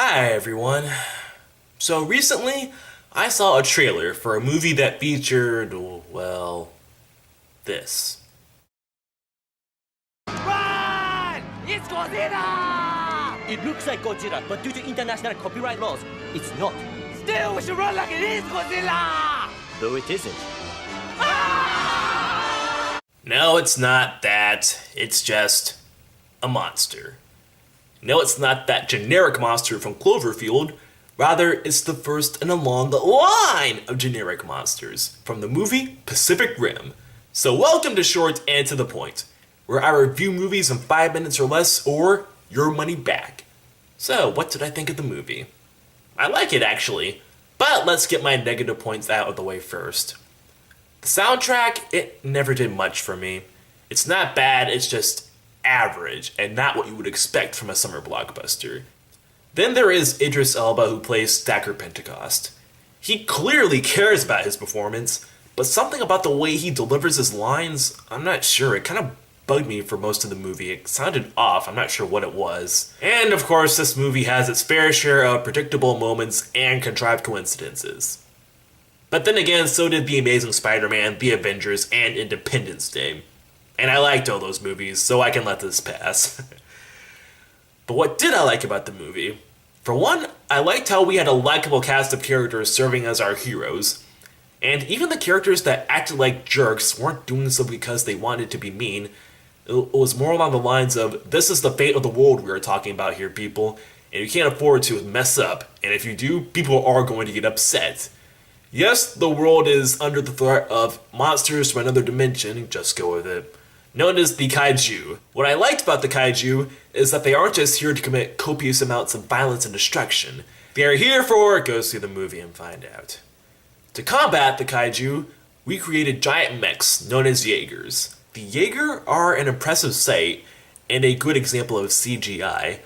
Hi everyone. So recently, I saw a trailer for a movie that featured, well, this. Run! It's Godzilla! It looks like Godzilla, but due to international copyright laws, it's not. Still, we should run like it is Godzilla! Though it isn't. No, it's not that. It's just a monster. No, it's not that generic monster from Cloverfield. Rather, it's the first in a long line of generic monsters from the movie Pacific Rim. So welcome to Short and to the Point, where I review movies in 5 minutes or less or your money back. So, what did I think of the movie? I like it actually, but let's get my negative points out of the way first. The soundtrack, it never did much for me. It's not bad, it's just average, and not what you would expect from a summer blockbuster. Then there is Idris Elba, who plays Stacker Pentecost. He clearly cares about his performance, but something about the way he delivers his lines, I'm not sure, it kind of bugged me for most of the movie. It sounded off, I'm not sure what it was. And of course, this movie has its fair share of predictable moments and contrived coincidences. But then again, so did The Amazing Spider-Man, The Avengers, and Independence Day. And I liked all those movies, so I can let this pass. But what did I like about the movie? For one, I liked how we had a likable cast of characters serving as our heroes. And even the characters that acted like jerks weren't doing so because they wanted to be mean. It was more along the lines of, this is the fate of the world we are talking about here, people, and you can't afford to mess up, and if you do, people are going to get upset. Yes, the world is under the threat of monsters from another dimension, just go with it, known as the kaiju. What I liked about the kaiju is that they aren't just here to commit copious amounts of violence and destruction. They are here for, go see the movie and find out. To combat the kaiju, we created giant mechs known as Jaegers. The Jaeger are an impressive sight and a good example of CGI.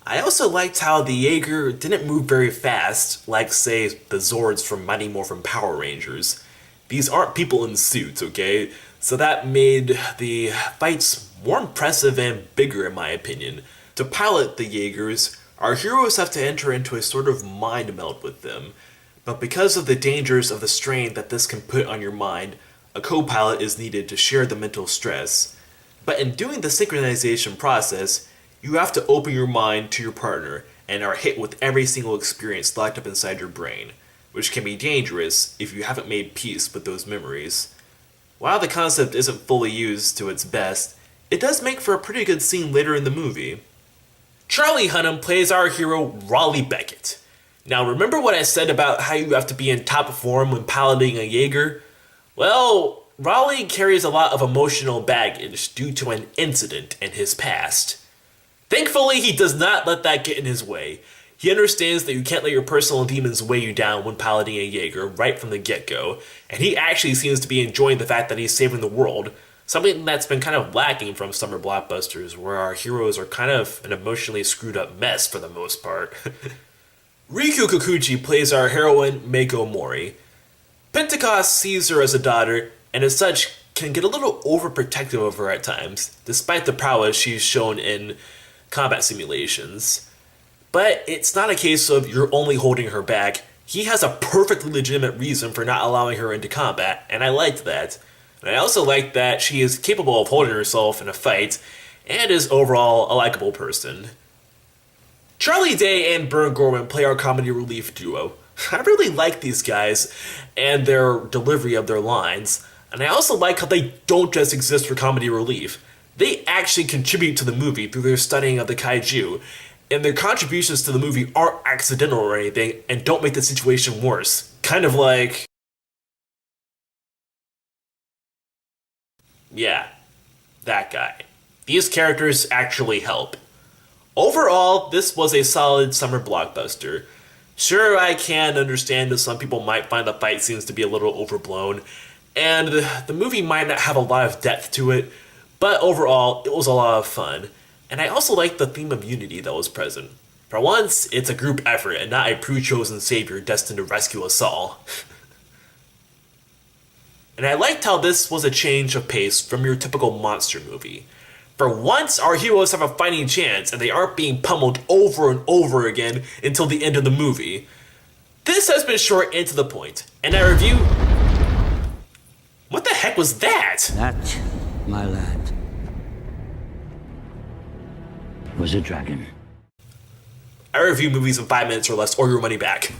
I also liked how the Jaeger didn't move very fast, like say the Zords from Mighty Morphin Power Rangers. These aren't people in suits, okay? So that made the fights more impressive and bigger in my opinion. To pilot the Jaegers, our heroes have to enter into a sort of mind meld with them. But because of the dangers of the strain that this can put on your mind, a co-pilot is needed to share the mental stress. But in doing the synchronization process, you have to open your mind to your partner and are hit with every single experience locked up inside your brain, which can be dangerous if you haven't made peace with those memories. While the concept isn't fully used to its best, it does make for a pretty good scene later in the movie. Charlie Hunnam plays our hero Raleigh Beckett. Now remember what I said about how you have to be in top form when piloting a Jaeger? Well, Raleigh carries a lot of emotional baggage due to an incident in his past. Thankfully, he does not let that get in his way. He understands that you can't let your personal demons weigh you down when piloting a Jaeger right from the get-go, and he actually seems to be enjoying the fact that he's saving the world, something that's been kind of lacking from summer blockbusters, where our heroes are kind of an emotionally screwed up mess for the most part. Riku Kikuchi plays our heroine Mako Mori. Pentecost sees her as a daughter, and as such can get a little overprotective of her at times, despite the prowess she's shown in combat simulations. But it's not a case of you're only holding her back. He has a perfectly legitimate reason for not allowing her into combat, and I liked that. And I also liked that she is capable of holding herself in a fight, and is overall a likable person. Charlie Day and Bern Gorman play our comedy relief duo. I really like these guys, and their delivery of their lines, and I also like how they don't just exist for comedy relief. They actually contribute to the movie through their studying of the kaiju, and their contributions to the movie aren't accidental or anything, and don't make the situation worse. Kind of like... yeah, that guy. These characters actually help. Overall, this was a solid summer blockbuster. Sure, I can understand that some people might find the fight scenes to be a little overblown, and the movie might not have a lot of depth to it, but overall, it was a lot of fun. And I also liked the theme of unity that was present. For once, it's a group effort and not a pre-chosen savior destined to rescue us all. And I liked how this was a change of pace from your typical monster movie. For once, our heroes have a fighting chance and they aren't being pummeled over and over again until the end of the movie. This has been short and to the point, and I review... What the heck was that? That, my lad, was a dragon. I review movies in 5 minutes or less or your money back.